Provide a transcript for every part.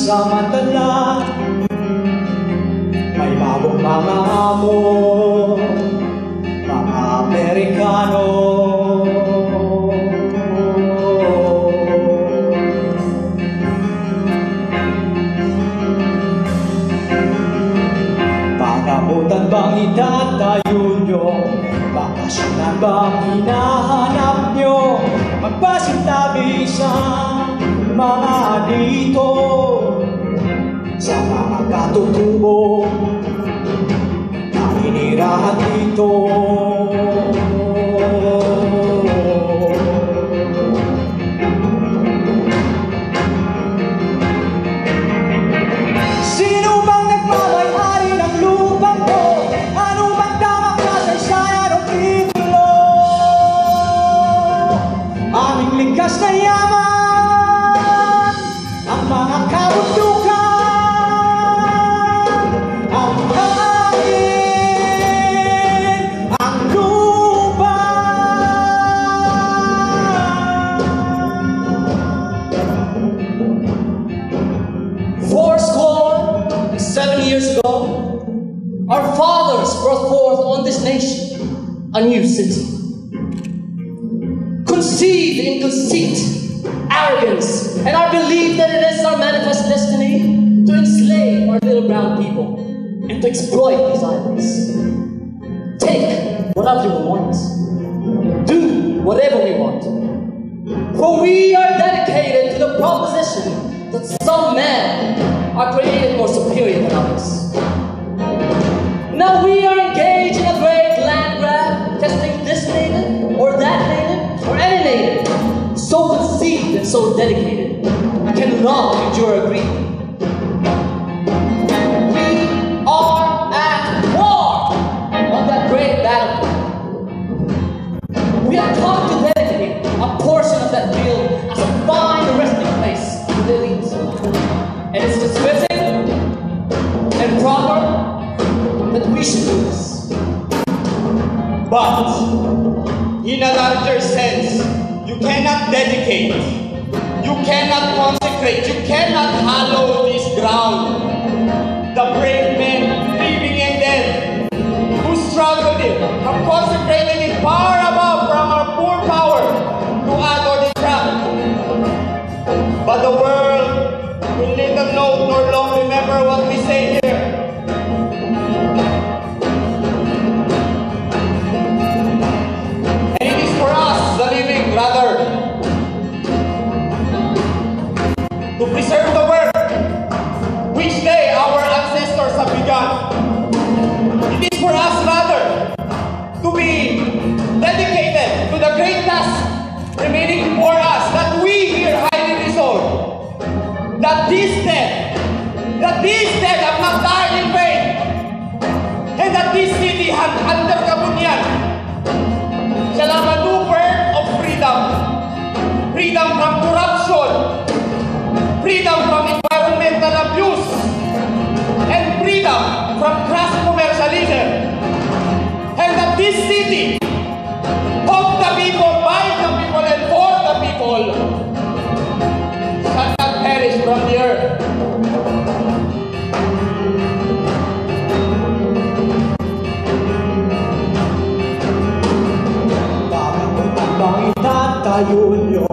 Samantala, may bagong mga hamon, mga Amerikano. Pagamutan bang itatayo nyo? Bakasyonan bang hinahanap nyo? Magpasintabi sa mga dito, sa mga katutubo naninirahan dito. Sino bang nagmamay-ari ng lupang ko? Ano bang tamang kasaysayan o titulo? Aming likas na yaman, ang mga kabundukan, ang hangin, ang lupa. Fourscore and 7 years ago, our fathers brought forth on this nation a new city, conceived in conceit, arrogance, and our belief that it is our manifest destiny to enslave our little brown people and to exploit these islands. Take whatever we want, do whatever we want, for we are dedicated to the proposition that some men are created more superior than others. Now we are engaged in a great land grab, testing this native or that native or any native, so conceived and so dedicated, cannot endure greed. We are at war on that great battlefield. We are taught to dedicate a portion of that field as a fine resting place for the elite. And it's descriptive and proper that we should do this. But in a larger sense, you cannot dedicate, you cannot consecrate, you cannot hallow this ground. The brave men, living and dead, who struggled it, have consecrated it far above from our poor power to add or detract. But the world will neither know nor long remember what we say here. And it is for us, the living, rather, to preserve the work which they, our ancestors, have begun. It is for us, rather, to be dedicated to the great task remaining before us, that we here highly resolve that these dead have not died in vain, and that this city had under kabunyan shall have a new birth of freedom. Freedom from corruption, freedom from environmental abuse, and freedom from crass commercialism. And that this city, of the people, by the people, and for the people, shall not perish from the earth. Pagamutan bang itatayo nyo?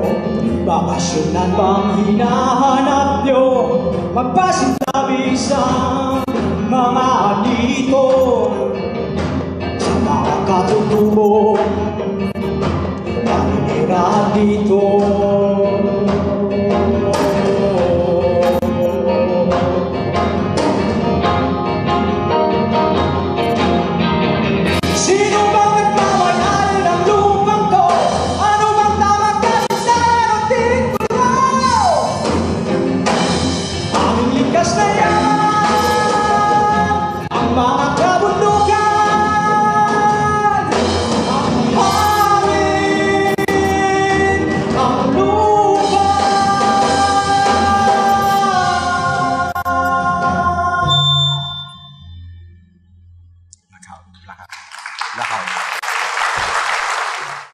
Bakasyonan bang hinahanap nyo? Magpasintabi sa mga dito, sa mga katutubo naninirahan dito.